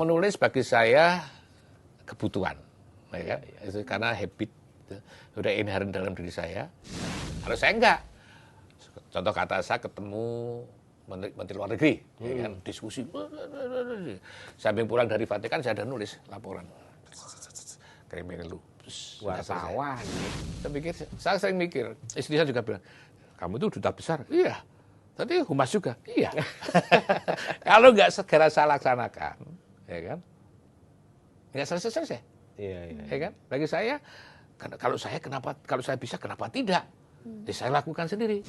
Menulis bagi saya kebutuhan, ya kan? Itu karena habit, udah inherent dalam diri saya. Kalau saya enggak, contoh kata saya ketemu Menteri Luar Negeri, ya kan? Diskusi, sambil pulang dari Vatikan saya ada nulis laporan, kirimin lu, wartawan. Saya sering mikir, istri saya juga bilang, kamu itu duta besar, iya. Tadi humas juga, iya. Kalau nggak segera saya laksanakan, ya kan, nggak selesai. Iya. Ya kan? Bagi saya, kalau saya bisa, kenapa tidak? Ya, saya lakukan sendiri.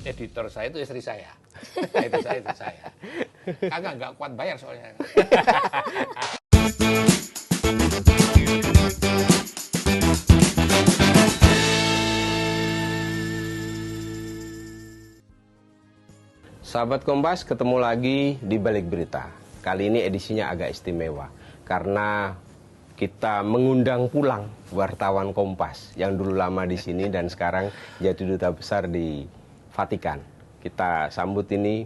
Editor saya itu istri saya. Itu saya. Kagak nggak kuat bayar soalnya. Sahabat Kompas, ketemu lagi di Balik Berita. Kali ini edisinya agak istimewa karena kita mengundang pulang wartawan Kompas yang dulu lama di sini dan sekarang jadi duta besar di Vatikan. Kita sambut ini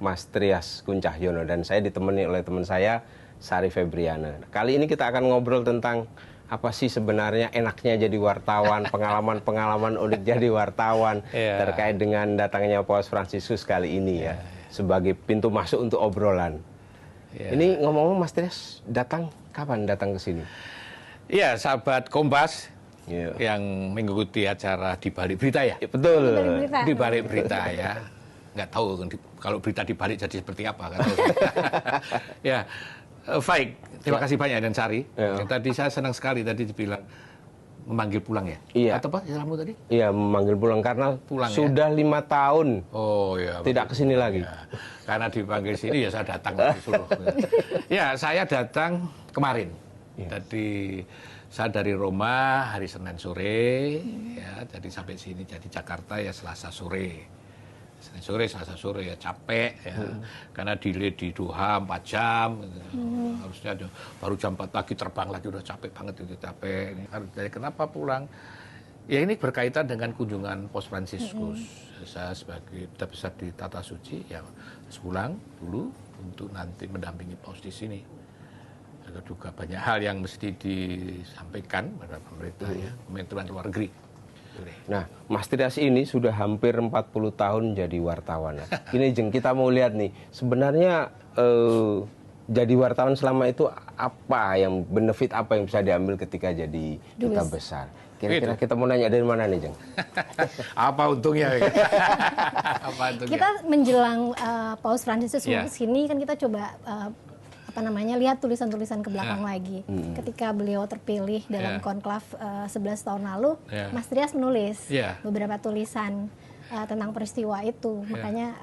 Mas Trias Kuncahyono dan saya ditemani oleh teman saya Sari Febriana. Kali ini kita akan ngobrol tentang apa sih sebenarnya enaknya jadi wartawan, pengalaman-pengalaman unik jadi wartawan terkait dengan datangnya Paus Fransiskus kali ini ya, sebagai pintu masuk untuk obrolan. Ini ngomong-ngomong Mas Trias, kapan datang ke sini? Iya, sahabat Kompas yang mengikuti acara di Balik Berita ya. Betul. Di Balik Berita ya. Nggak tahu kalau berita dibalik jadi seperti apa. Ya, baik. Terima kasih banyak dan Sari. Tadi saya senang sekali tadi dibilang memanggil pulang ya. Iya. Atau apa istilahmu tadi? Iya, memanggil pulang karena sudah 5 tahun. Oh ya. Tidak kesini lagi. Ya. Karena dipanggil sini ya saya datang disuruh. Ya, saya datang kemarin. Tadi saya dari Roma hari Senin sore, ya, jadi sampai sini jadi Jakarta ya Selasa sore. Senin sore, Selasa sore ya capek ya, karena delay di Doha 4 jam, harusnya baru jam 4 pagi terbang lagi udah capek banget itu capek. Jadi kenapa pulang? Ya ini berkaitan dengan kunjungan Paus Fransiskus. Saya sebagai duta besar di Tata Suci ya pulang dulu untuk nanti mendampingi Paus di sini. Ada juga banyak hal yang mesti disampaikan pada pemerintah ya, Kementerian Luar Negeri. Nah, Mas Trias ini sudah hampir 40 tahun jadi wartawan. Ini Jeng, kita mau lihat nih, sebenarnya jadi wartawan selama itu apa yang benefit apa yang bisa diambil ketika jadi duta besar? Kira-kira kita mau nanya dari mana nih, Jeng? Apa untungnya? Kita menjelang Paus Fransiskus sini kan kita coba lihat tulisan-tulisan ke belakang lagi. Ketika beliau terpilih dalam konklav 11 tahun lalu, Mas Trias menulis beberapa tulisan tentang peristiwa itu. Makanya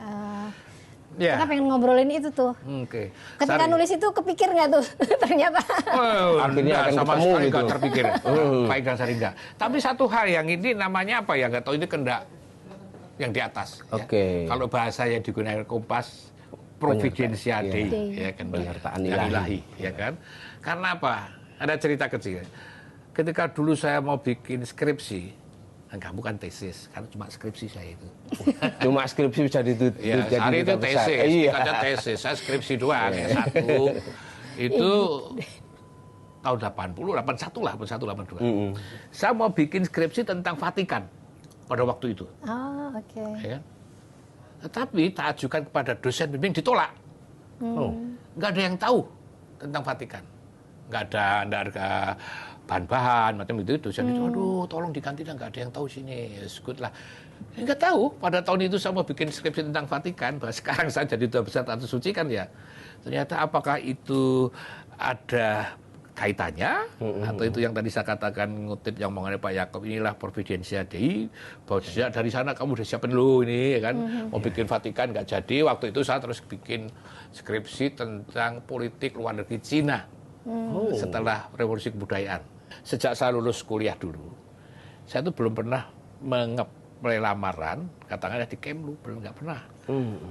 kita pengen ngobrolin itu tuh. Ketika nulis itu kepikir nggak tuh? Ternyata. Akhirnya akan sama ketemu sekali gitu. nggak terpikir. Baik dan Sari enggak. Tapi satu hal yang ini namanya apa ya? Nggak tahu ini kendak yang di atas. Oke. Kalau bahasa yang digunakan Kompas, Providentia Dei, ya kan, penyertaan ilahi, ya kan. Karena apa? Ada cerita kecil. Ketika dulu saya mau bikin skripsi, enggak bukan tesis, karena cuma skripsi saya itu. Cuma skripsi bisa jadi Sari itu duta besar. tesis, ada tesis, saya skripsi doang, satu. Itu tahun 81 lah, 82. Saya mau bikin skripsi tentang Vatikan pada waktu itu. Oh, oke. Ya. Tetapi tak ajukan kepada dosen bimbing ditolak. Nggak ada yang tahu tentang Vatikan. Nggak ada bahan-bahan macam itu. Dosen itu, aduh tolong diganti, nggak ada yang tahu sini. Yes, good lah. Nggak tahu, pada tahun itu saya mau bikin skripsi tentang Vatikan. Bahwa sekarang saya jadi duta besar Tata Suci kan ya. Ternyata apakah itu ada kaitannya atau itu yang tadi saya katakan ngutip yang mengenai Pak Yakob, inilah Providentia Dei, bahwa sejak dari sana kamu udah siapin dulu ini ya kan, mau bikin Vatikan nggak jadi. Waktu itu saya terus bikin skripsi tentang politik luar negeri Cina setelah revolusi kebudayaan. Sejak saya lulus kuliah dulu, saya tuh belum pernah mengapply lamaran katakanlah di Kemlu, belum, nggak pernah.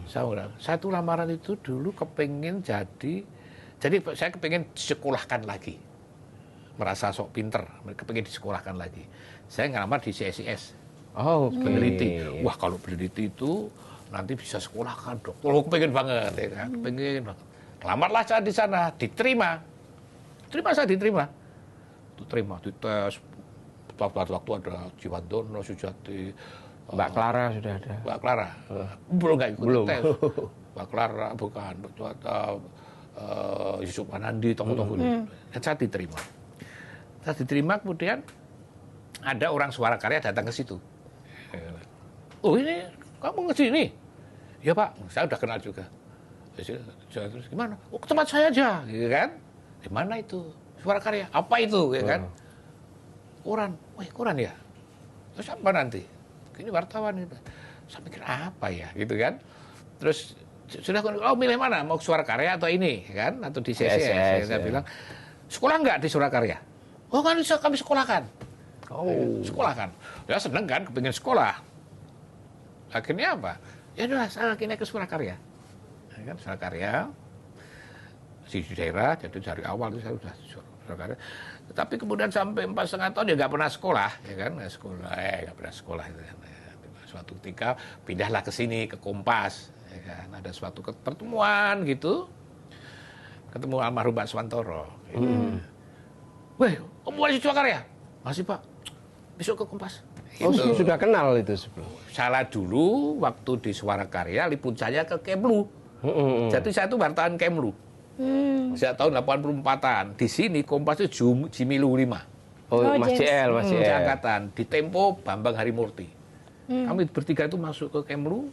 Saya tuh lamaran itu dulu kepengen jadi saya kepengen disekolahkan lagi. Merasa sok pinter, kepengen disekolahkan lagi. Saya ngelamar di CSIS. Peneliti. Wah, kalau peneliti itu nanti bisa sekolahkan, Dok. Kalau kepengen banget, ya kan? Kepengen banget. Lamarlah saya di sana, diterima. Saya diterima. Diterima, dites. Waktu ada Jiwandono, Sujati, Mbak Clara sudah ada. Mbak Clara, belum nggak ikut Belum. tes. Mbak Clara bukan, Yusuf Manandi, tokoh-tokoh itu. Dan saya diterima. Saya diterima, kemudian ada orang Suara Karya datang ke situ. Oh ini, kamu ke sini? Ya Pak, saya udah kenal juga. Terus gimana? Oh ke tempat saya aja, gitu kan? Di mana itu? Suara Karya, apa itu, gitu kan? Koran, wah koran ya? Terus apa nanti? Ini wartawan itu. Saya pikir apa ya, gitu kan? Terus sudah, oh milih mana? Mau Suara Karya atau ini, kan? Atau di CSS? Saya bilang, sekolah nggak di Suara Karya? Oh kan bisa kami sekolahkan. Oh, sekolahkan. Ya seneng kan, kepingin sekolah. Akhirnya apa? Ya udah, saya akhirnya ke Suara Karya. Ya kan, Suara Karya di daerah, jadi dari awal itu saya sudah Suara Karya. Tapi kemudian sampai 4,5 tahun ya nggak pernah sekolah, ya kan? Nggak pernah sekolah itu kan. Suatu ketika pindahlah ke sini, ke Kompas, ya kan? Ada suatu pertemuan gitu, ketemu almarhum Pak Swantoro. Weh, kamu masih Suara Karya? Masih Pak, besok ke Kompas. Oh, sudah kenal itu sebelum. Salah dulu waktu di Suara Karya liput saya ke Kemlu. Jadi saya itu wartawan Kemlu. Sejak tahun 84-an. Di sini Kompas itu Jimilu 5. Oh, Mas JL, Mas JL. Angkatan. Di Tempo Bambang Harimurti. Kami bertiga itu masuk ke Kemlu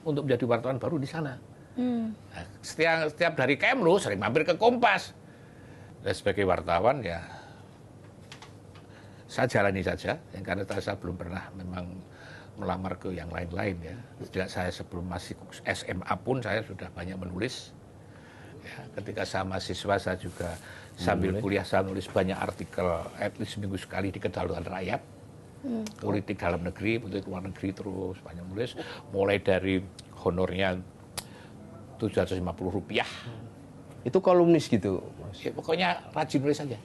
untuk menjadi wartawan baru di sana. Nah, setiap dari Kemlu sering mampir ke Kompas. Dan sebagai wartawan ya saya jalani saja, karena saya belum pernah memang melamar ke yang lain-lain ya. Sejak saya sebelum masih SMA pun saya sudah banyak menulis. Ya, ketika saya mahasiswa saya juga sambil kuliah saya nulis banyak artikel, at least seminggu sekali di Kedaulatan Rakyat, politik dalam negeri, politik luar negeri, terus banyak nulis. Mulai dari honornya Rp750. Itu kolumnis gitu, Mas? Ya, pokoknya rajin nulis saja.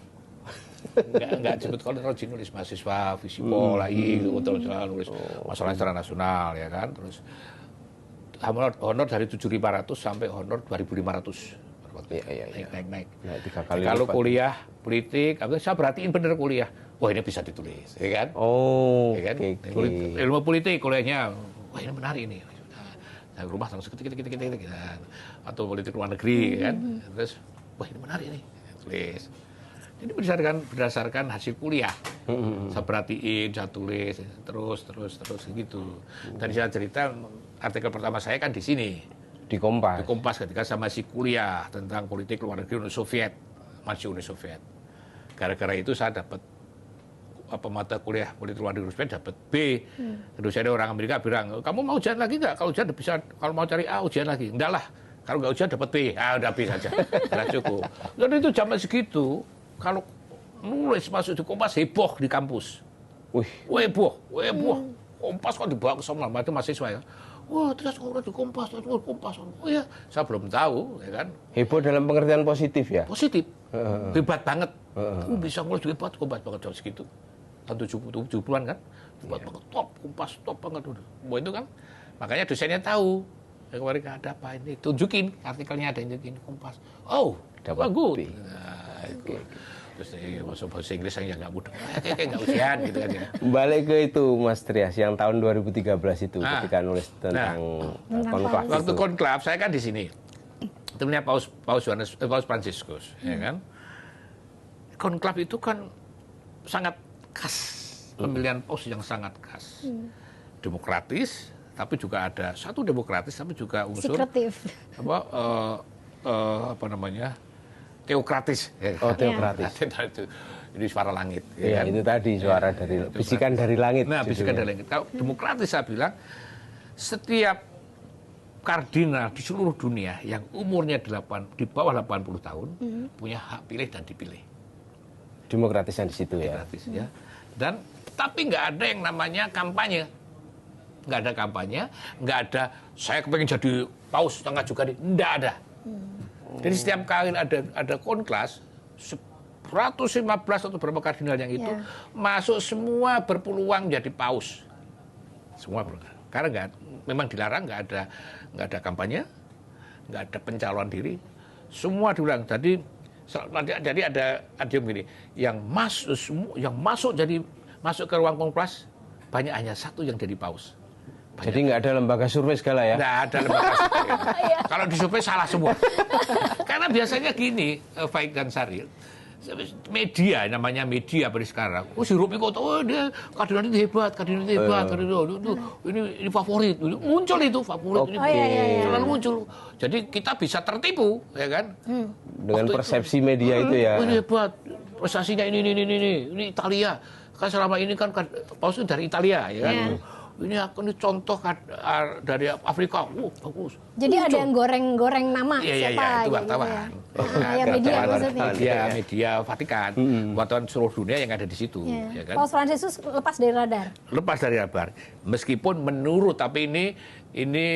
Enggak sebut kalau rajin nulis mahasiswa, Visipol, AI, untuk nulis masalah internasional ya kan, terus honor dari 7.500 sampai honor 2.500. Naik. Nah, 3 kali kalau lipat. kuliah politik, saya perhatiin bener kuliah. Wah ini bisa ditulis, ya kan? Oh, ya kan? okay. Ilmu politik kuliahnya, wah ini menarik ini. Nah, rumah langsung ketik. Atau politik luar negeri, kan? Terus, wah ini menarik ini, tulis. Jadi berdasarkan hasil kuliah. Saya perhatiin, saya tulis, terus gitu. Dan saya cerita, artikel pertama saya kan di sini. Di Kompas. Di Kompas ketika saya masih kuliah tentang politik luar negeri Uni Soviet, masih Uni Soviet. Gara-gara itu saya dapat mata kuliah politik luar negeri Uni Soviet dapat B. Terus ada orang Amerika bilang, kamu mau ujian lagi nggak? Kalau ujian bisa, kalau mau cari A ujian lagi. Enggak lah. Kalau nggak ujian dapat B, udah B saja. Sudah cukup. Dan itu zaman segitu, kalau nulis masuk di Kompas heboh di kampus. Heboh. Kompas kok dibawa ke sana, itu mahasiswa ya. Wah, terus orang di Kompas. Oh ya, saya belum tahu, ya kan. Heboh dalam pengertian positif ya? Positif. Hebat banget. Bisa nulis hebat, Kompas banget jauh segitu. Tahun 70-an kan. Hebat banget, Kompas top banget. Wah itu kan. Makanya dosennya tahu. Ya, kemarin ada apa ini? Tunjukin, artikelnya ada yang tunjukin Kompas. Oh, bagus. Nah, itu. Terus masuk bahasa Inggris yang nggak mudah, kayak nggak ujian gitu kan ya. Balik ke itu Mas Trias, yang tahun 2013 itu ketika nulis tentang konklaf. Waktu konklaf saya kan di sini, temennya Paus Fransiskus, ya kan. Konklaf itu kan sangat khas, pemilihan paus yang sangat khas, demokratis, tapi juga ada satu demokratis, tapi juga unsur sekretif. apa namanya? Teokratis. Oh, teokratis. Ini suara langit. Ya, kan? Itu tadi suara dari bisikan dari langit. Nah, bisikan dari langit. Kalau demokratis saya bilang, setiap kardinal di seluruh dunia yang umurnya di bawah 80 tahun punya hak pilih dan dipilih. Demokratisnya di situ ya. Demokratis, ya. Dan tapi nggak ada yang namanya kampanye. Nggak ada kampanye, nggak ada saya kepengen jadi paus tengah juga nggak ada. Jadi setiap kali ada konklas 115 atau berapa kardinal yang itu masuk semua berpeluang jadi paus. Semua karena memang dilarang, nggak ada kampanye, nggak ada pencalonan diri. semua diulang. Jadi ada begini, yang masuk ke ruang konklas banyak hanya satu yang jadi paus. Banyak. Jadi nggak ada lembaga survei segala ya? Nggak ada lembaga survei. Kalau disurvei salah semua. Karena biasanya gini, Faik dan Saril, media, namanya media pada sekarang. Si Rupi kok tahu dia kardinal itu hebat, ini favorit, muncul itu favorit, selalu muncul. Jadi kita bisa tertipu, ya kan? Dengan persepsi media itu ya. Ini hebat, prestasinya ini Italia. Kan selama ini kan paus itu dari Italia, ya kan? Ini contoh dari Afrika, bagus. Jadi ada yang goreng-goreng nama siapa? Iya, itu wartawan. Ya, media maksudnya. Media Vatikan, wartawan seluruh dunia yang ada di situ. Ya kan? Paus Fransiskus lepas dari radar. Lepas dari radar, meskipun menurut, tapi ini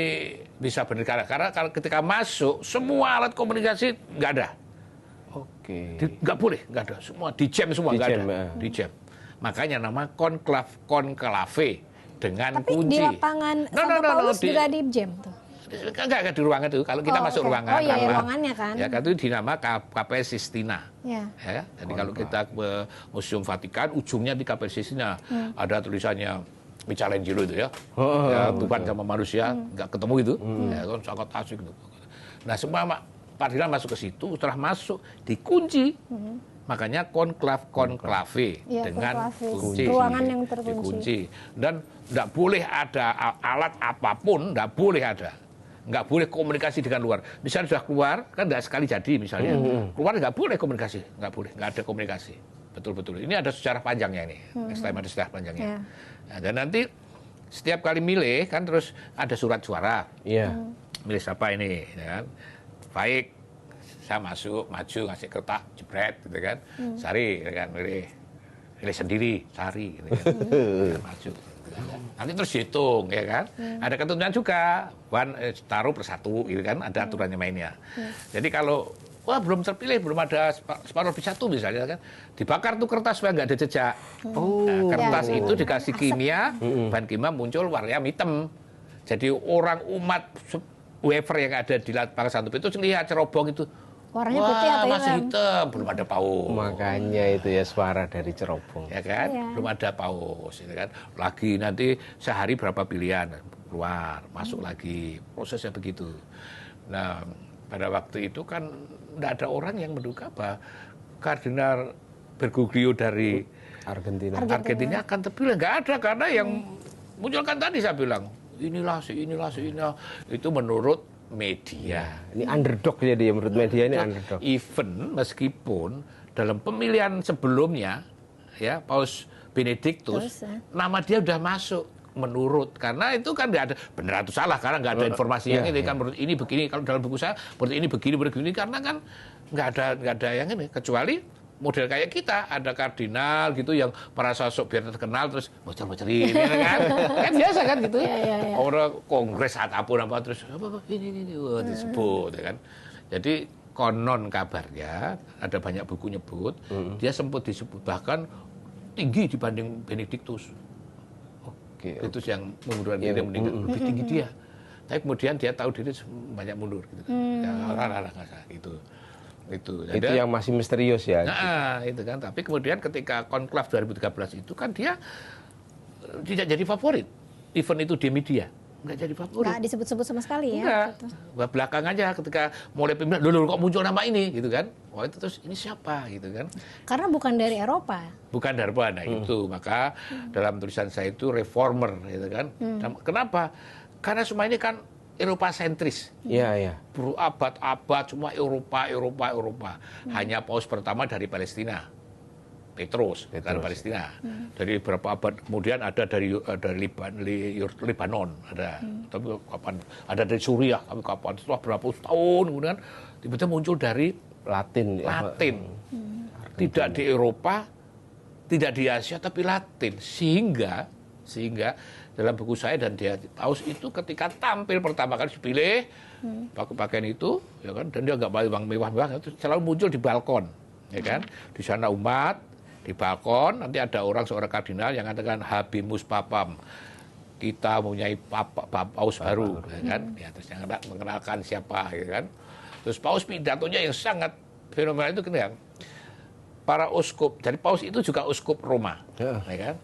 bisa benar karena kalau ketika masuk semua alat komunikasi nggak ada. Oke. Nggak boleh, nggak ada. Semua di jam semua nggak ada. Di jam. Makanya nama konklave. Dengan tapi kunci. Di lapangan Santo Paulus juga di jam tuh. Enggak di ruangan itu. Kalau kita masuk ruangan, ruangannya kan. Ya kan itu dinama Capella Sistina. Ya. Jadi kalau kita ke Museum Vatikan, ujungnya di Capella Sistina ada tulisannya Michelangelo itu ya. Tuhan sama manusia nggak ketemu itu. Ya kan sangat asik gitu. Nah semua kardinal masuk ke situ, setelah masuk dikunci. Makanya konklave dengan kunci, ruangan yang terkunci. Dikunci. Dan nggak boleh ada alat apapun, nggak boleh ada, nggak boleh komunikasi dengan luar. Misalnya sudah keluar, kan nggak sekali jadi misalnya, keluar nggak boleh komunikasi, nggak ada komunikasi, betul-betul. Ini ada sejarah panjangnya ini, ada sejarah panjangnya. Nah, dan nanti setiap kali milih kan terus ada surat suara, milih siapa ini, ya kan? Baik. Saya masuk, maju, ngasih kertas, jebret, gitu kan. Sari, gitu kan, milih sendiri, Sari, gitu kan. Maju. Nanti terus hitung, ya kan. Ada ketentuan juga, taruh per satu, gitu kan. Ada aturannya mainnya. Jadi kalau, belum terpilih, belum ada separuh lebih satu misalnya kan. Dibakar tuh kertas supaya nggak ada jejak. Nah, kertas itu dikasih kimia, bahan kimia muncul warnanya hitam. Jadi orang umat wafer yang ada di lapangan Santo Petrus lihat cerobong itu. Warnanya putih atau masih hitam, belum ada paus. Makanya itu ya suara dari cerobong. Ya kan, belum ada paus, ya kan. Lagi nanti sehari berapa pilihan keluar, masuk lagi, prosesnya begitu. Nah, pada waktu itu kan tidak ada orang yang menduga bahwa Kardinal Bergoglio dari Argentina akan terpilih. Nggak ada, karena yang munculkan tadi saya bilang inilah itu menurut media. Ini underdog jadi menurut media ini underdog. Even meskipun dalam pemilihan sebelumnya ya Paus Benediktus nama dia udah masuk menurut, karena itu kan nggak ada benar atau salah karena nggak ada informasi yang ini kan menurut ini begini, kalau dalam buku saya menurut ini begini karena kan nggak ada yang ini, kecuali model kayak kita, ada kardinal gitu yang merasa sok biar terkenal terus bocor-bocorin ya kan. Kan biasa kan gitu. Orang kongres apapun terus ini disebut ya kan. Jadi konon kabarnya ada banyak buku nyebut dia sempat disebut bahkan tinggi dibanding Benediktus. Itu yang mengundurkan diri meninggal lebih tinggi dia. Tapi kemudian dia tahu diri banyak mundur gitu. Ya orang-orang nggak salah gitu. Itu yang masih misterius ya. Nah, itu kan. Tapi kemudian ketika konklav 2013 itu kan dia tidak jadi favorit. Event itu di media nggak jadi favorit. Nggak disebut-sebut sama sekali ya. Enggak. Belakang aja ketika mulai pimpinan, dulu kok muncul nama ini gitu kan. Wah itu terus ini siapa gitu kan. Karena bukan dari Eropa. Bukan dari Eropa, nah itu. Maka dalam tulisan saya itu reformer gitu kan. Kenapa? Karena semua ini kan Eropa sentris. Iya. Berabad-abad semua Eropa. Hanya paus pertama dari Palestina. Petrus. Dari Palestina. Dari beberapa abad kemudian ada dari Lebanon ada. Tapi kapan ada dari Suriah, tapi kapan setelah berapa tahun kemudian tiba-tiba muncul dari Latin. Tidak di Eropa, tidak di Asia tapi Latin. Sehingga dalam buku saya dan dia Paus itu ketika tampil pertama kali dipilih pakai pakaian itu ya kan, dan dia nggak pakai uang mewah-mewah, itu selalu muncul di balkon ya kan, di sana umat di balkon nanti ada seorang kardinal yang katakan Habemus Papam, kita mempunyai Paus baru ya kan, ya terus yang mengenalkan siapa ya kan, Terus paus pidatonya yang sangat fenomenal itu kan, para uskup, jadi paus itu juga uskup Roma, ya kan?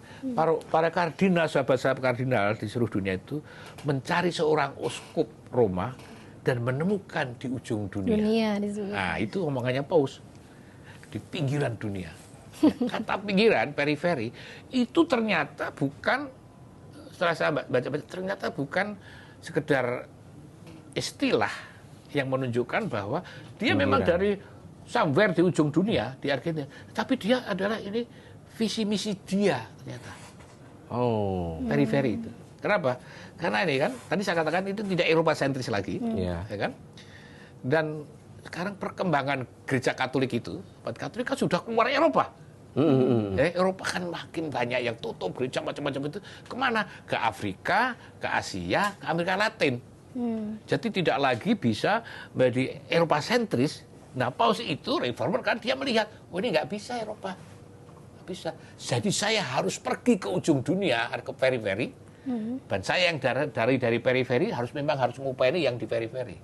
Para kardinal, sahabat-sahabat kardinal di seluruh dunia itu mencari seorang uskup Roma dan menemukan di ujung dunia. Nah, itu omongannya paus. Di pinggiran dunia. Kata pinggiran, periferi, itu ternyata bukan, setelah saya baca, ternyata bukan sekedar istilah yang menunjukkan bahwa dia memang dari somewhere di ujung dunia, di Argentina. Tapi dia adalah ini visi misi dia ternyata. Periferi itu. Kenapa? Karena ini kan, tadi saya katakan itu tidak Eropa sentris lagi, ya kan? Dan sekarang perkembangan gereja Katolik itu, Katolik kan sudah keluar Eropa. Eropa kan makin banyak yang tutup gereja macam-macam itu. Kemana? Ke Afrika, ke Asia, ke Amerika Latin. Jadi tidak lagi bisa menjadi Eropa sentris. Nah, paus itu reformer kan dia melihat, oh ini nggak bisa Eropa, nggak bisa. Jadi saya harus pergi ke ujung dunia, ke periferi. Dan saya yang dari periferi harus mengupayakan yang di periferi.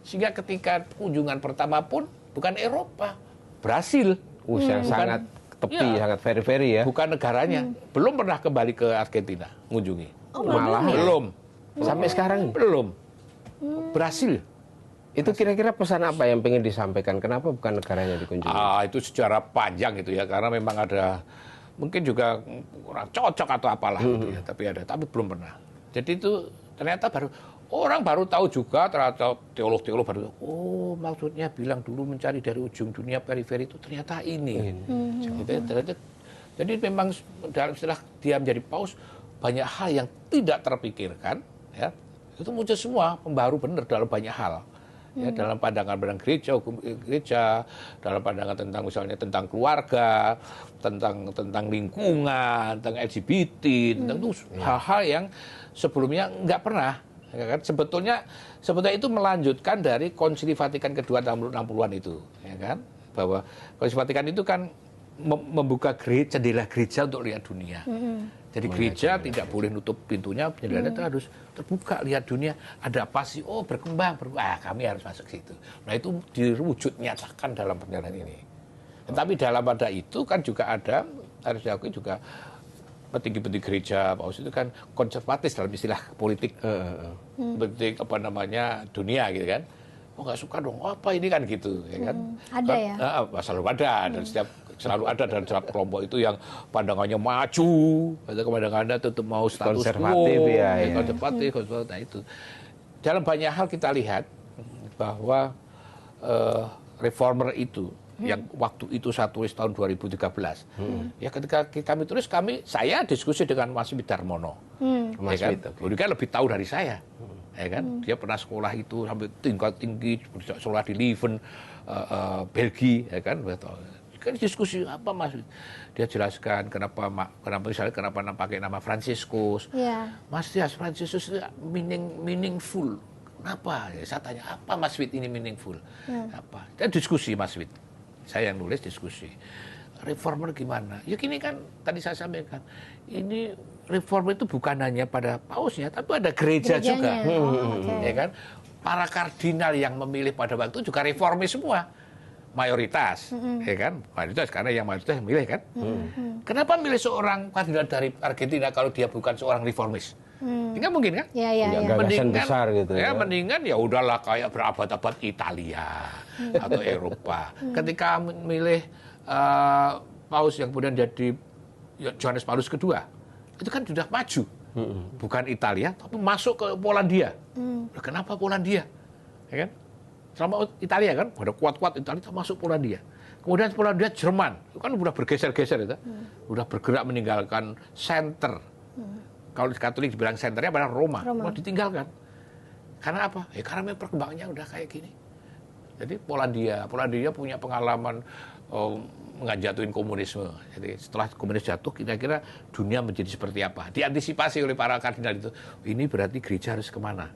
Sehingga ketika kunjungan pertama pun bukan Eropa, Brasil. Yang sangat tepi, sangat periferi ya. Bukan negaranya. Belum pernah kembali ke Argentina mengunjungi. Malah belum. Sampai sekarang belum. Brasil. Itu kira-kira pesan apa yang pengen disampaikan? Kenapa bukan negaranya dikunjungi? Itu sejarah panjang itu ya, karena memang ada mungkin juga kurang cocok atau apalah gitu ya, tapi belum pernah. Jadi itu ternyata orang baru tahu juga, ternyata teolog-teolog baru tahu, oh maksudnya bilang dulu mencari dari ujung dunia periferi itu ternyata ini. Jadi memang dalam istilah dia menjadi paus, banyak hal yang tidak terpikirkan, ya itu muncul semua pembaru benar dalam banyak hal. Ya, dalam pandangan gereja, hukum gereja, dalam pandangan tentang misalnya tentang keluarga, tentang lingkungan, tentang LGBT, tentang itu hal-hal yang sebelumnya nggak pernah. Ya kan? Sebetulnya itu melanjutkan dari Konsili Vatikan kedua tahun 60-an itu, ya kan? Bahwa Konsili Vatikan itu kan membuka jendela gereja untuk lihat dunia. Jadi gereja tidak boleh nutup pintunya, jendelanya itu harus terbuka, lihat dunia. Ada apa sih? Oh berkembang. Kami harus masuk situ. Nah itu diwujud nyatakan dalam perjalanan ini. Tetapi dalam pada itu kan juga ada, harus diakui juga petinggi-petinggi gereja paus itu kan konservatif dalam istilah politik, politik dunia gitu kan. Oh nggak suka dong, apa ini kan gitu, ya kan? Ada ya? Selalu ada, dan selalu ada dalam setiap kelompok itu yang pandangannya maju, atau pandangannya tetap mau status konservatif quo, konservatif. Nah itu. Dalam banyak hal kita lihat bahwa reformer itu yang waktu itu saya tulis tahun 2013, ya ketika kami tulis, saya diskusi dengan Mas Widarmono, ya kan? Dia lebih tahu dari saya. Ya kan, dia pernah sekolah itu sampai tingkat tinggi, sekolah di Leuven, Belgia, ya kan, kan diskusi apa Mas, dia jelaskan kenapa pakai nama Fransiskus, Mas Dias, Fransiskus itu meaningful, kenapa? Ya, saya tanya apa Mas Wid ini meaningful, apa? Kita diskusi Mas Wid, saya yang nulis diskusi. Reformer gimana? Ya gini kan, tadi saya sampaikan, ini reformer itu bukan hanya pada pausnya, tapi ada gereja juga. Ya kan? Para kardinal yang memilih pada waktu juga reformis semua. Mayoritas, ya kan? Mayoritas, karena yang mayoritas yang milih kan? Kenapa milih seorang kardinal dari Argentina kalau dia bukan seorang reformis? Enggak mungkin kan? Gagasan besar gitu ya. Mendingan ya udahlah kayak berabad-abad Italia atau Eropa. Ketika milih paus yang kemudian jadi Yohanes Paulus kedua, itu kan sudah maju, bukan Italia, tapi masuk ke Polandia. Kenapa Polandia? Ya kan? Selama Italia kan, pada kuat-kuat Italia masuk Polandia. Kemudian Polandia Jerman, itu kan sudah bergeser-geser itu, sudah bergerak meninggalkan center. Kalau di Katolik dibilang senternya pada Roma, ditinggalkan. Karena apa? Ya karena memang perkembangannya udah kayak gini. Jadi Polandia punya pengalaman ngejatuhin komunisme. Jadi setelah komunis jatuh, kira-kira dunia menjadi seperti apa? Diantisipasi oleh para kardinal itu. Ini berarti gereja harus kemana?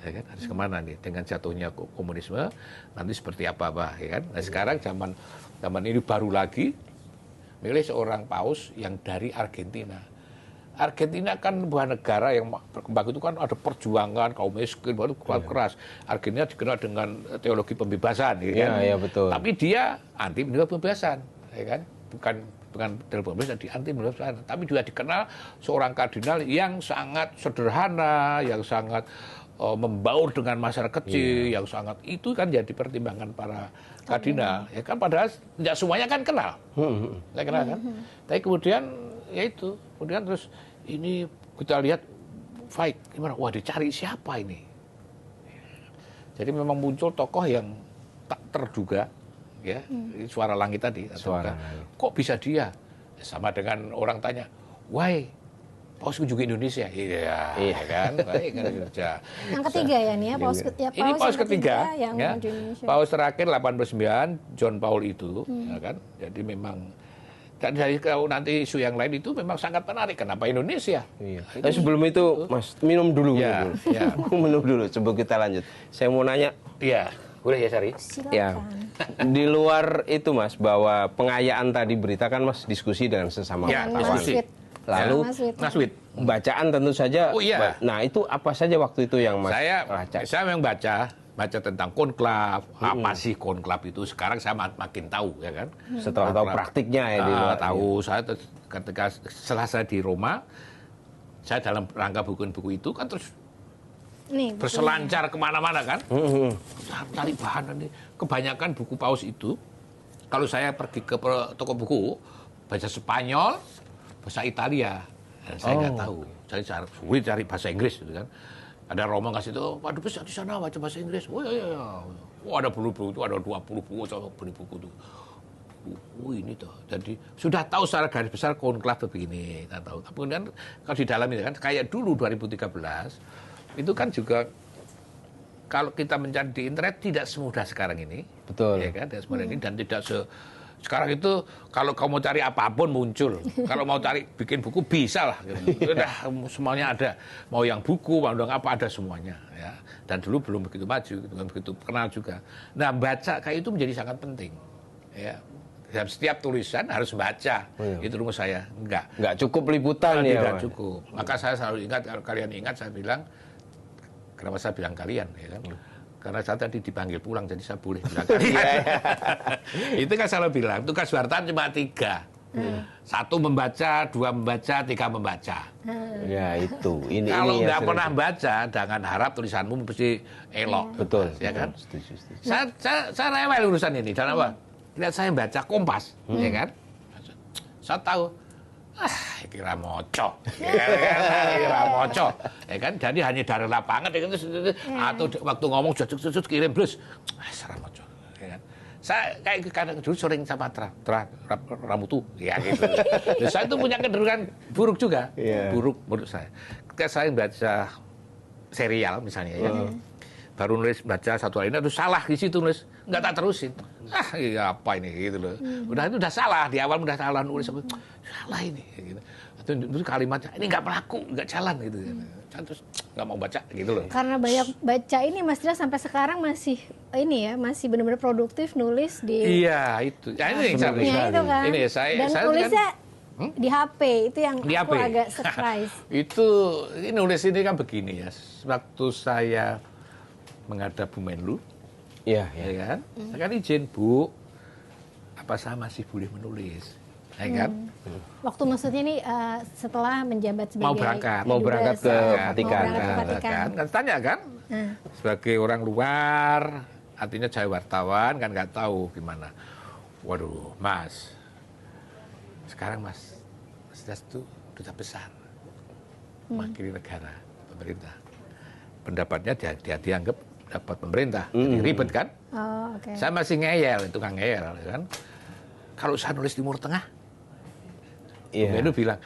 Ya kan? Harus kemana nih? Dengan jatuhnya komunisme, nanti seperti apa, ya kan? Nah sekarang zaman ini baru lagi milih seorang paus yang dari Argentina. Argentina kan buah negara yang berkembang itu kan ada perjuangan kaum miskin, baru keras. Argentina dikenal dengan teologi pembebasan, ya kan? Iya, betul. Tapi dia anti pembebasan, ya kan? Bukan teologi pembebasan, anti pembebasan. Tapi juga dikenal seorang kardinal yang sangat sederhana, yang sangat membaur dengan masyarakat kecil, yang sangat itu kan jadi pertimbangan para kardinal. Ya kan padahal tidak semuanya kan kenal, nggak kenal kan? Tapi kemudian ya itu, kemudian terus ini kita lihat fight gimana? Wah, dicari siapa ini? Jadi memang muncul tokoh yang tak terduga, ya suara langit tadi. Suara kok bisa dia? Sama dengan orang tanya, why Paus kunjungi Indonesia? Iya kan? Baik kan kerja. Yang ketiga ya nih ya, Paus, ini Paus ketiga yang ya. menuju Indonesia. Paus terakhir 89, John Paul itu, ya kan? Jadi memang dan dari kalau nanti isu yang lain itu memang sangat menarik. Kenapa Indonesia? Iya. Tapi sebelum itu, Mas, minum dulu. Ya, ya. Minum dulu sebelum kita lanjut. Saya mau nanya. Iya, boleh ya Sari? Silakan. Ya, di luar itu Mas, bahwa pengayaan tadi berita kan Mas diskusi dengan sesama Ya, wartawan. diskusi. Lalu Naswid. bacaan tentu saja. Oh, iya. Nah itu apa saja waktu itu yang Mas baca? Saya memang baca tentang konklav, apa sih konklav itu. Sekarang saya makin tahu, ya kan. Setelah tahu praktiknya ya di luar. Tahu, saya ketika setelah saya di Roma, saya dalam rangka buku itu kan terus Nih, berselancar kemana-mana kan. Cari bahan ini. Kebanyakan buku Paus itu, kalau saya pergi ke toko buku, baca Spanyol, bahasa Italia, dan saya nggak tahu. Saya sulit cari bahasa Inggris, gitu kan. Ada Romo kasih itu, waduh bisa di sana baca bahasa Inggris. Oh iya. Oh ada buku itu, ada 20 buku, saya beli buku itu. Oh ini tuh. Jadi sudah tahu secara garis besar konklav begini, tak tahu. Tapi kemudian kalau di dalam ini kan, kayak dulu 2013, itu kan juga kalau kita mencari di internet tidak semudah sekarang ini. Betul. Ya kan, tidak semudah ini dan tidak sekarang itu kalau kamu mau cari apapun muncul. Kalau mau cari bikin buku bisa lah. Gitu. Udah semuanya ada. Mau yang buku, mau yang apa ada semuanya. Ya. Dan dulu belum begitu maju, belum begitu kenal juga. Nah baca kayak itu menjadi sangat penting. Ya. Dan setiap tulisan harus baca. Itu rumus saya. Nggak cukup liputan ya. Tidak cukup. Maka saya selalu ingat, kalau kalian ingat saya bilang, kenapa saya bilang kalian? Ya kan? Karena saya tadi dipanggil pulang, jadi saya boleh bilang kalian. Itu kan selalu bilang, tugas wartawan cuma 3. 1 membaca, 2 membaca, 3 membaca. Ya itu. Kalau ini nggak pernah baca, jangan harap tulisanmu mesti elok. Betul. Ya kan? Setuju. Saya rewel urusan ini. Dan apa? Lihat saya baca Kompas, ya kan? Saya tahu. Kira moco, kira moco, ya kan? Jadi hanya dari lapangan, ya kan? Atau waktu ngomong jujur kirim blus, serah moco, ya kan? Saya kayak kadang dulu sering sama Ramutu, ya gitu. Saya itu punya kecenderungan buruk juga, buruk menurut saya. Ketika saya baca serial misalnya, ya, baru nulis baca satu lainnya itu salah di situ nulis, nggak tak terusin. Iya apa ini gitu loh. Udah salah di awal udah salah nulis salah ini gitu. Itu kalimatnya ini nggak melaku, nggak jalan gitu. Terus nggak mau baca gitu loh. Karena banyak baca ini Mas Dira sampai sekarang masih ini ya, masih benar-benar produktif nulis di. Iya itu. Ya, ini itu kan. Ini saya nulisnya kan, di HP itu yang di aku HP. agak surprise. Itu ini nulis ini kan begini ya. Waktu saya menghadap Bu Menlu, ya kan? Saya kan izin, Bu, apa saya masih boleh menulis? Ya kan? Waktu maksudnya nih setelah menjabat sebagai mau berangkat ke Vatikan. Kan tanya kan? Sebagai orang luar, artinya saya wartawan kan nggak tahu gimana. Waduh, Mas. Sekarang Mas itu duta besar. Mewakili negara, pemerintah. Pendapatnya dia dianggap dapat pemerintah, jadi ribet kan? Oh, okay. Saya masih ngeyel, tukang ngeyel, kan? Kalau saya nulis Timur Tengah, Benu bilang,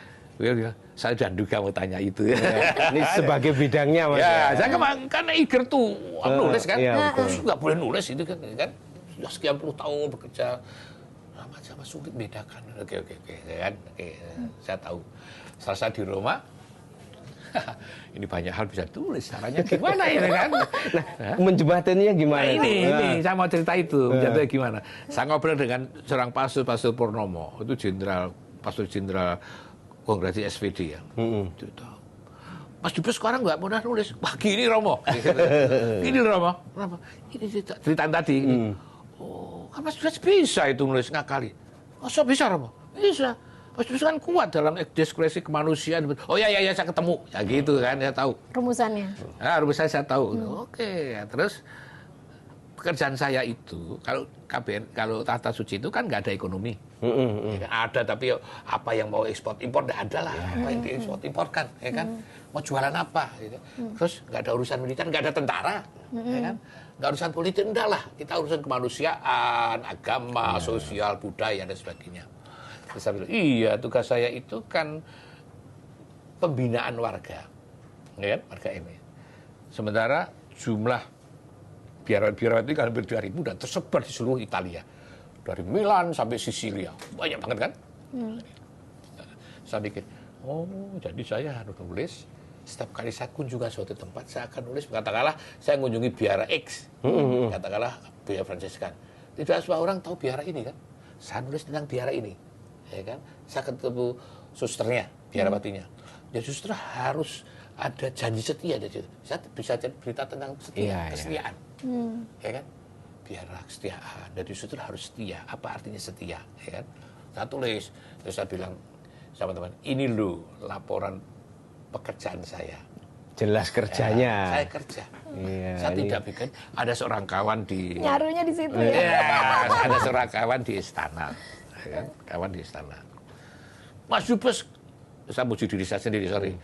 saya dan juga mau tanya itu. Ini sebagai bidangnya Mas. Ya, saya kan eager tuh nulis kan, nggak boleh nulis itu kan, sudah sekian puluh tahun bekerja, sama sulit bedakan. Oke, kan? Saya tahu. Setelah saya di Roma. Ini banyak hal bisa tulis, caranya gimana ya kan? Menjembataninya gimana? Nah, ini saya mau cerita itu, menjadi gimana? Saya ngobrol dengan seorang Pastor Purnomo, itu pastor jenderal kongres SPD ya. Mas Dubes sekarang nggak pernah nulis. Wah gini Romo. Gini Romo. Kenapa? Ini cerita tadi. Oh, kan Mas Dubes bisa itu nulis ngakali. Masa bisa Romo? Bisa. Mas Dubes kan kuat dalam diskresi kemanusiaan. Oh ya saya ketemu. Ya gitu kan, saya tahu. Rumusannya. Nah, rumusannya saya tahu. Oke, ya, terus pekerjaan saya itu kalau KBR, kalau Tata Suci itu kan nggak ada ekonomi. Ya, ada tapi apa yang mau ekspor impor nggak ada lah. Apa yang diekspor imporkan, ya kan? Mau jualan apa? Gitu. Terus nggak ada urusan militer, nggak ada tentara, ya kan? Nggak urusan politik, enggak lah. Kita urusan kemanusiaan, agama, sosial, budaya dan sebagainya. Terus saya bilang, iya tugas saya itu kan pembinaan warga, ya kan? Warga ini. Sementara jumlah biarawan itu hampir 2.000 dan tersebar di seluruh Italia. Dari Milan sampai Sisilia. Banyak banget kan? Saya pikir, oh jadi saya harus nulis. Setiap kali saya kunjungan suatu tempat, saya akan nulis. Katakanlah saya mengunjungi biara X. Katakanlah biara Fransiskan. Tidak semua orang tahu biara ini kan? Saya nulis tentang biara ini. Ya kan? Saya ketemu susternya, biara patinya. Ya suster harus ada janji setia. Saya bisa berita tentang setia, kesetiaan. Ya kan? Biarlah kesetiaan. Jadi suster harus setia. Apa artinya setia? Ya kan? Saya tulis, terus saya bilang sama teman, ini loh laporan pekerjaan saya. Jelas kerjanya. Ya, saya kerja. Saya tidak bikin. Ada seorang kawan di. Nyarunya di situ ya. Ya, ada seorang kawan di istana. Ya, kawan di istana. Mas Dubes, saya puji diri saya sendiri, sorry.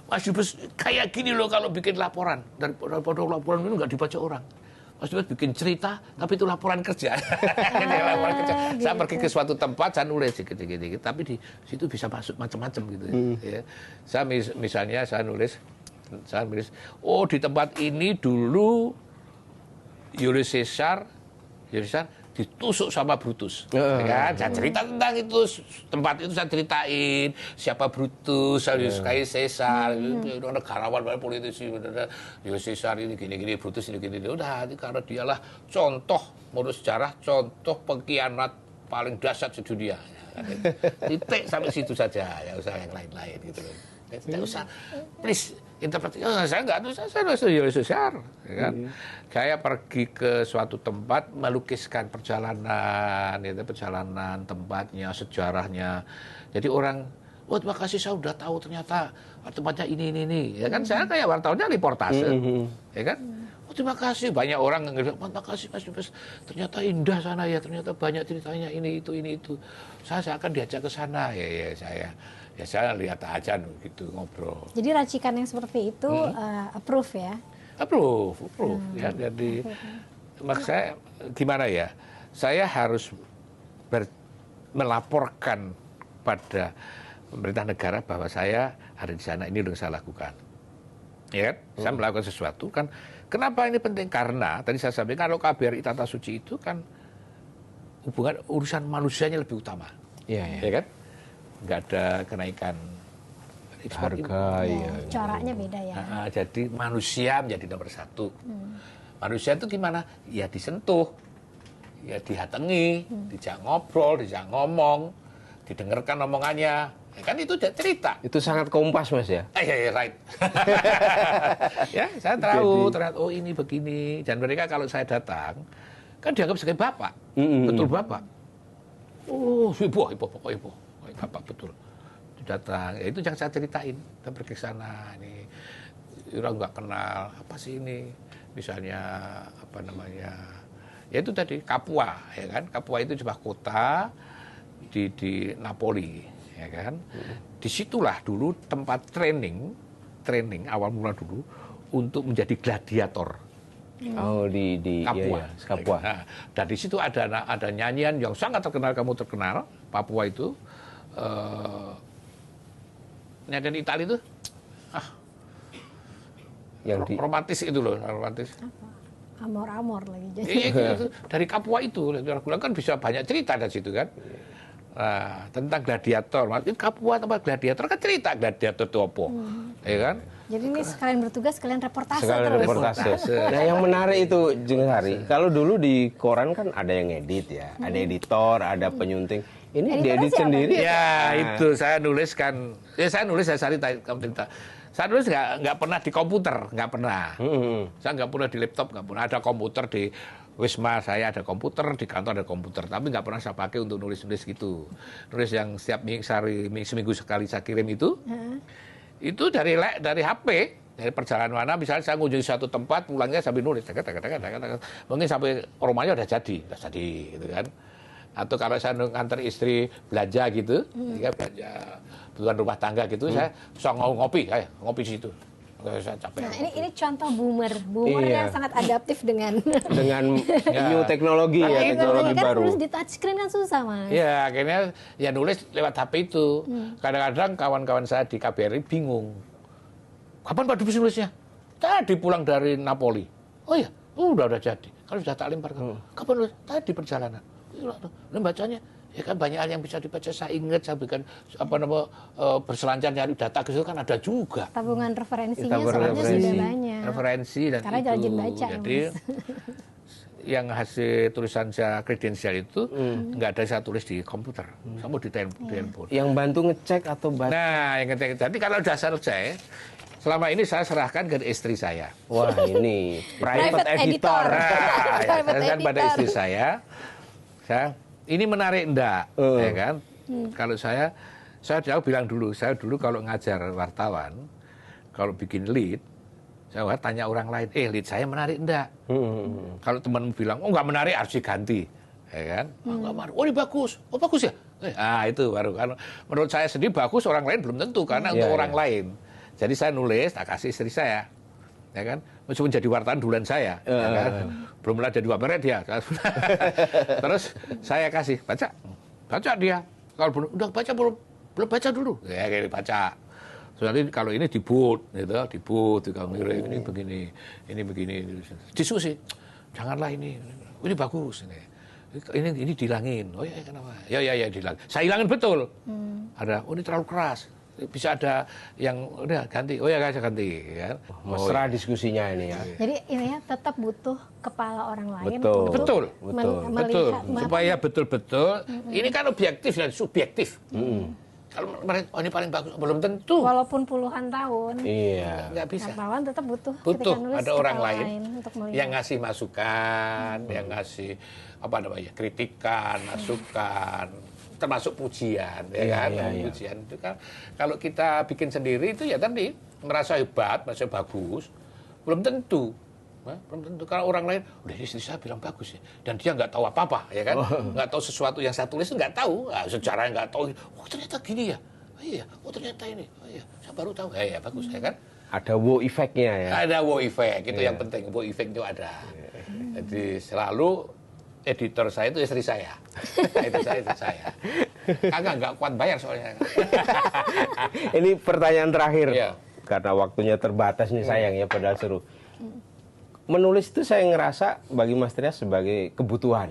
Mas Dubes kayak gini loh kalau bikin laporan. Daripada laporan itu nggak dibaca orang. Mas Dubes bikin cerita, tapi itu laporan kerja. Laporan kerja. Gitu. Saya pergi ke suatu tempat, saya nulis dikit-dikit, tapi di situ bisa masuk macam-macam gitu. Ya. Saya misalnya saya nulis, oh di tempat ini dulu Julius Caesar ditusuk sama Brutus. Ya, saya cerita tentang itu, tempat itu saya ceritain siapa Brutus, Julius Caesar, negarawan, politisi, Julius Caesar ini gini-gini, Brutus ini gini-gini. Udah, karena dialah contoh menurut sejarah, contoh pengkhianat paling dahsyat sedunia. Titik sampai situ saja, ya usah yang lain-lain gitu loh. Tidak usah, please interpretasi. Saya nggak tahu, saya nulis Julius Caesar. Ya kan? Saya pergi ke suatu tempat melukiskan perjalanan, perjalanan tempatnya, sejarahnya. Jadi orang, oh terima kasih saya udah tahu ternyata tempatnya ini. Ya kan saya kayak wartawannya reportase, ya kan. Oh terima kasih, banyak orang ngerti. Terima kasih Mas Dubes, ternyata indah sana ya, ternyata banyak ceritanya ini itu. Saya akan diajak ke sana ya saya lihat aja gitu ngobrol. Jadi racikan yang seperti itu approve ya? Approve. Ya, jadi maksud saya gimana ya? Saya harus melaporkan pada pemerintah negara bahwa saya ada di sana, ini yang saya lakukan. Ya kan? Saya melakukan sesuatu kan. Kenapa ini penting? Karena tadi saya sampaikan kalau KBRI Tata Suci itu kan hubungan urusan manusianya lebih utama. Ya kan? Nggak ada kenaikan ekspor harga, caranya beda ya. Jadi manusia menjadi nomor satu. Manusia itu gimana? Ya disentuh, ya dihatengi, dijak ngobrol, dijak ngomong, didengarkan omongannya. Ya kan itu cerita. Itu sangat kompas Mas ya? Iya, right. Ya, saya tahu ternyata oh ini begini. Dan mereka kalau saya datang kan dianggap sebagai bapak, betul bapak. Oh, ibu. Bapak betul datang, ya itu yang saya ceritain. Kita pergi ke sana, ini orang nggak kenal apa sih ini, misalnya apa namanya, ya itu tadi Capua, ya kan? Capua itu sebuah kota di Napoli, ya kan? Disitulah dulu tempat training awal mula dulu untuk menjadi gladiator. Oh di Capua. Capua. Nah, dan di situ ada nyanyian yang sangat terkenal, kamu terkenal Papua itu. Nyanyian Itali itu yang romantis itu loh, romantis. Amor lagi jadi. Itu, dari Capua itu, kan bisa banyak cerita dari situ kan. Nah, tentang gladiator, maksudnya Capua tempat gladiator kan cerita gladiator itu apa, ya kan? Jadi ini sekalian bertugas, sekalian reportase. Nah, yang menarik itu Jeng Hari, kalau dulu di koran kan ada yang edit ya, ada editor, ada penyunting. Ini Editornya diedit siapa? sendiri. Ya itu saya nuliskan. Ya saya nulis saya cari kamu cerita. Saya nulis nggak pernah di komputer, nggak pernah. Saya nggak pernah di laptop, nggak pernah. Ada komputer di Wisma saya ada komputer, di kantor ada komputer, tapi nggak pernah saya pakai untuk nulis-nulis gitu. Nulis yang setiap seminggu sekali saya kirim itu dari HP, dari perjalanan mana, misalnya saya ngunjungi suatu tempat, pulangnya sambil nulis, mungkin sampai rumahnya udah jadi gitu kan. Atau kalau saya nganter istri belanja gitu, ya belanja kebutuhan rumah tangga gitu, saya bisa ngopi di situ. Saya capek. Nah, ini contoh boomer yang sangat adaptif dengan new teknologi ya, teknologi kan baru. nulis di touchscreen kan susah, Mas. Ya, akhirnya ya nulis lewat HP itu. Kadang-kadang kawan-kawan saya di KBRI bingung. Kapan Pak Dubes nulisnya? Tadi pulang dari Napoli. Oh iya, udah jadi. Kalau sudah tak lempar. Kapan nulis? Tadi perjalanan. Ini bacanya, ya kan banyak hal yang bisa dibaca. Saya ingat, saya bikin berselancar nyari data ke situ kan ada juga. Tabungan referensinya sebenarnya sudah banyak. Referensi dan karena itu. rajin baca Jadi ya, Mas. yang hasil tulisan saya kredensial itu nggak ada saya tulis di komputer, saya mau di handphone. Yang bantu ngecek atau baca? Nah, yang ngecek. Jadi kalau udah selesai, selama ini saya serahkan ke istri saya. Wah, ini private editor. editor. Nah, ya, saya serahkan pada istri saya. Ini menarik enggak, ya kan? Kalau saya bilang dulu, saya dulu kalau ngajar wartawan, kalau bikin lead, saya tanya orang lain, lead saya menarik enggak? Kalau teman bilang, oh nggak menarik, harus diganti, ya kan? Nggak menarik. Oh ini bagus, oh bagus ya? Itu baru. Kalau menurut saya sendiri bagus, orang lain belum tentu, karena untuk orang lain. Jadi saya nulis, tak kasih istri saya. Ya kan, meskipun jadi wartawan duluan saya, ya kan? Belum pernah jadi wameret dia. Terus saya kasih baca dia. Kalau belum udah baca belum baca dulu, ya kayak baca. Soalnya kalau ini diboot, gitu, kamu ini begini, ini begini, diskusi. Janganlah ini bagus ini dihilangin. Oh ya kenapa? Ya dihilangin. Saya hilangin betul. Ada, ini terlalu keras. Bisa ada yang udah ganti, saya ganti kan. Mesra diskusinya ini ya. Jadi intinya tetap butuh kepala orang lain. Betul. Melihat, Supaya betul-betul ini kan objektif dan subjektif. Kalau mereka ini paling bagus belum tentu. Walaupun puluhan tahun. Iya. Nggak bisa. Wartawan tetap butuh nulis ada orang lain untuk melihat. yang ngasih masukan, yang ngasih kritikan, masukan, termasuk pujian, ya kan? Pujian itu kan kalau kita bikin sendiri itu ya tadi merasa hebat, merasa bagus, belum tentu. Belum tentu. Kalau orang lain, udah istri saya bilang bagus ya, dan dia nggak tahu apa-apa, ya kan? Nggak tahu sesuatu yang saya tulis nggak tahu, sejarahnya nggak tahu. Oh ternyata gini ya, oh iya, oh ternyata ini, oh iya, saya baru tahu, ya bagus, ya kan? Ada wow effect-nya ya. Ada wow effect, itu yang penting, wow effect itu ada. Jadi selalu editor saya itu istri saya. Itu saya. Nggak kuat bayar soalnya. Ini pertanyaan terakhir. Iya. Karena waktunya terbatas nih sayang ya, padahal seru. Menulis itu saya ngerasa bagi Mas Trias sebagai kebutuhan.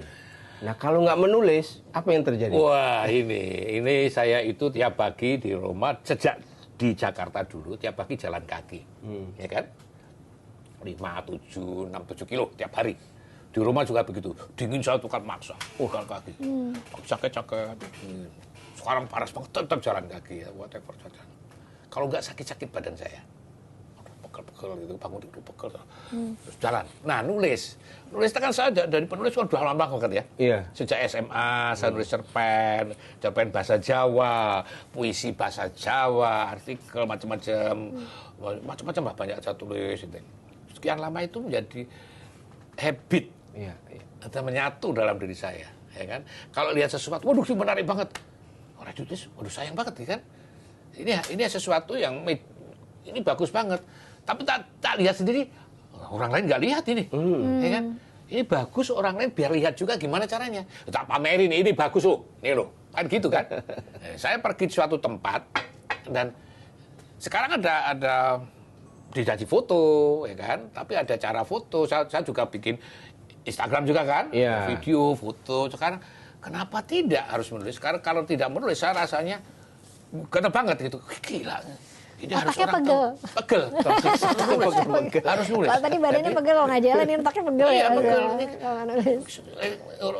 Nah kalau nggak menulis, apa yang terjadi? Wah ini saya itu tiap pagi di rumah, sejak di Jakarta dulu, tiap pagi jalan kaki. Ya kan? 5, 7, 6, 7 kilo tiap hari. Di rumah juga begitu, dingin saya tukar maksa, jalan kaki, sakit-sakit. Sekarang panas banget, tetap jalan kaki, whatever saja. Kalau nggak sakit-sakit badan saya, pegel-pegel gitu, bangun tidur pegel, terus jalan. Nah nulis kan saya dari penulis sudah lama banget ya. Iya. Sejak SMA saya nulis cerpen bahasa Jawa, puisi bahasa Jawa, artikel macam-macam banyak saya tulis. Sekian lama itu menjadi habit. Atau menyatu dalam diri saya, ya kan? Kalau lihat sesuatu, waduh ini menarik banget, waduh sayang banget, ya kan? Ini sesuatu yang ini bagus banget, tapi tak lihat sendiri, orang lain nggak lihat ini, ya kan? Ini bagus, orang lain biar lihat juga gimana caranya. Tak pamerin, ini bagus ini loh, kan gitu kan? Saya pergi di suatu tempat dan sekarang ada dijanji foto, ya kan? Tapi ada cara foto, saya juga bikin Instagram juga kan, video, foto. Sekarang kenapa tidak harus menulis? Karena kalau tidak menulis, saya rasanya kena banget gitu. Gila, Ini harus Otaknya orang pegel. tahu. Pegel. Harus nulis. Kalau tadi badannya pegel kalau nggak jalan, ini otaknya pegel Iya, ya. pegel. Kalau nggak nulis.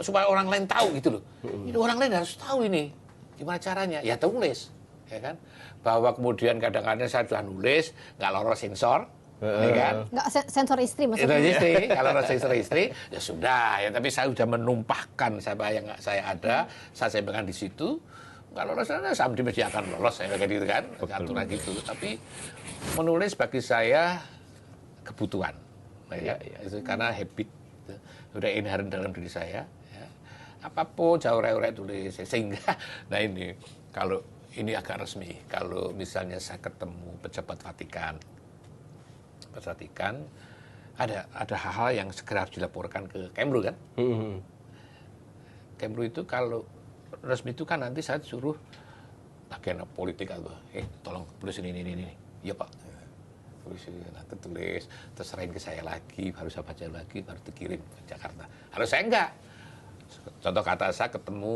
Supaya orang lain tahu gitu loh. Ini orang lain harus tahu ini. Gimana caranya? Ya tulis. Ya kan? Bahwa kemudian kadang-kadang saya sudah nulis, nggak lolos sensor. Ya kan? Nggak sensor istri Itu maksudnya. istri, kalau sensor istri, ya sudah. Ya, tapi saya sudah menumpahkan siapa yang saya ada, saya sampaikan di situ. Kalau lolos, sama dia akan lolos, saya kayak gitu kan, aturan gitu. Tapi menulis bagi saya kebutuhan, ya. Itu karena habit, udah inherent dalam diri saya. Ya. Apapun jauh rewek tulis, sehingga, nah ini kalau ini agak resmi, kalau misalnya saya ketemu pejabat Vatikan, ada hal-hal yang segera harus dilaporkan ke Kemlu kan. Kemlu itu kalau resmi itu kan nanti saya suruh bagian politik atau tolong tulis ini. Iya Pak. Tulis ini, nanti tulis, terus serahin ke saya lagi, baru saya baca lagi, baru dikirim ke Jakarta. Kalau saya enggak. Contoh kata saya ketemu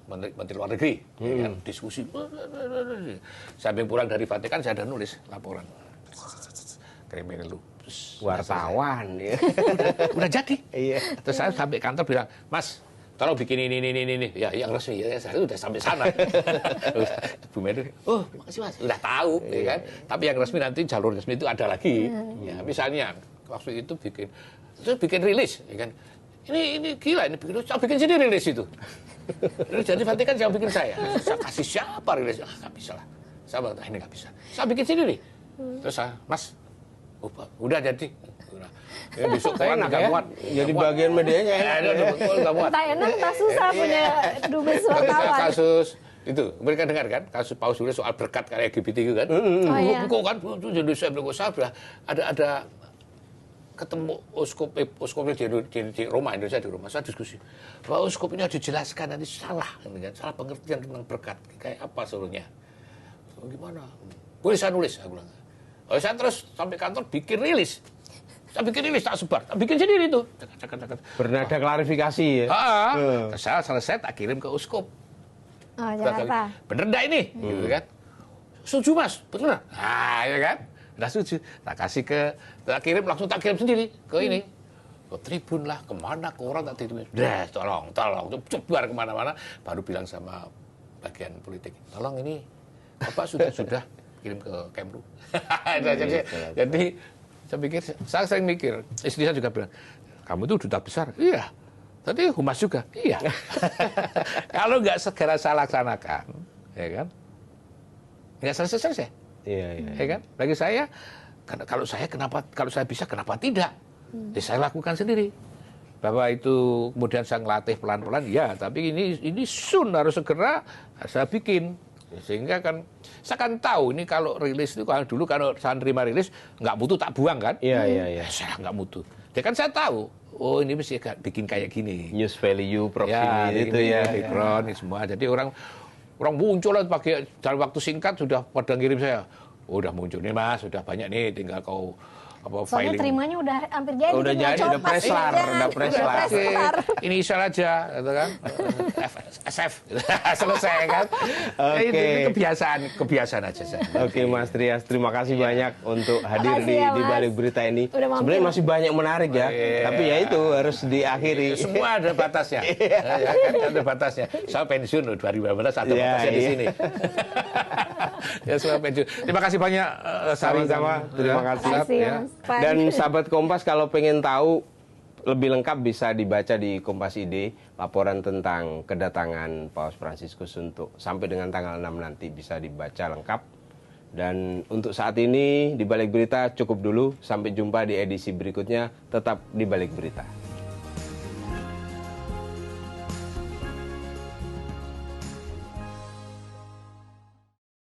Menteri Luar Negeri, ya kan, diskusi. Sampai pulang dari Vatikan saya ada nulis laporan. Kriminal lu. Wartawan ya. Udah jadi. Iya. Terus saya sampai kantor bilang, Mas, tolong bikin ini. Ya, yang resmi. Ya, saya udah sampai sana. Bu Medu, oh, makasih Mas. Udah tahu, ya kan. Tapi yang resmi nanti jalur resmi itu ada lagi. Ya, misalnya waktu itu bikin rilis, ya kan. Ini gila, ini bikin sendiri rilis itu. Jadi Vatikan jangan bikin saya. Saya kasih siapa rilis? Nggak bisa lah. Saya bilang, ini nggak bisa. Saya bikin sendiri. Terus saya, Mas, udah jadi. Ya, besok kan Enak nggak ya? muat. Jadi bagian medianya enak. Nggak muat. Entah enak, entah susah punya dubes wartawan. Kasus itu, mereka dengar kan? Kasus Paus Julius soal berkat kayak LGBT itu kan? Oh iya. Kok kan? Jadi saya bilang, ada ketemu uskupnya di Roma, Indonesia di Roma, saya diskusi bahwa uskup ini harus dijelaskan, nanti salah pengertian tentang berkat, kayak apa seluruhnya, gimana, boleh saya nulis, saya bilang, saya terus sampai kantor bikin rilis, tak sebar, tak bikin sendiri itu, Bernada klarifikasi ya. Saya selesai tak kirim ke uskup, Oh, Jakarta. bener dah ini, gitu kan, setuju Mas, bener, nah ya kan. Udah setuju, tak kirim sendiri ke ini, ke Tribun lah, kemana, ke orang tak ditulis, tolong, cebar kemana-mana, baru bilang sama bagian politik, tolong ini, Bapak sudah kirim ke Kemlu. Jadi saya pikir, saya sering mikir, istri saya juga bilang, kamu itu duta besar, iya, tadi humas juga, iya. Kalau nggak segera saya laksanakan, ya kan, nggak selesai. Iya. Ya kan? Bagi saya, kalau saya bisa, kenapa tidak? Jadi saya lakukan sendiri. Bahwa itu kemudian saya ngelatih pelan-pelan, ya. Tapi ini harus segera saya bikin. Sehingga kan saya kan tahu ini kalau rilis itu dulu kalau saya terima rilis nggak butuh tak buang kan? Iya. Saya nggak butuh. Jadi kan saya tahu. Oh ini mesti bikin kayak gini. News value, Ya, proximity itu ya. background semua. Jadi orang muncul lah pakai dalam waktu singkat sudah pada ngirim saya. Oh, udah muncul nih Mas, sudah banyak nih, tinggal kau Soalnya filing. terimanya udah hampir jadi. Udah jadi, udah preslar. Ini inisial aja, gitu kan. SF, selesai kan. Itu kebiasaan aja saya. Oke Mas Trias, terima kasih banyak untuk hadir Makasih ya, di Mas. balik berita ini. Udah mampir. Sebenarnya masih banyak menarik ya, tapi ya itu harus diakhiri. Semua ada batasnya. Ya, kan, ada batasnya. Saya pensiun loh 2015, ada batasnya di sini. Ya semua pensiun. Terima kasih banyak. Sama-sama, terima kasih. Makasih, Ya. Mas Pan. Dan sahabat Kompas kalau pengen tahu lebih lengkap bisa dibaca di Kompas ID laporan tentang kedatangan Paus Fransiskus untuk sampai dengan tanggal 6 nanti bisa dibaca lengkap. Dan untuk saat ini di Balik Berita cukup dulu, sampai jumpa di edisi berikutnya, tetap di Balik Berita.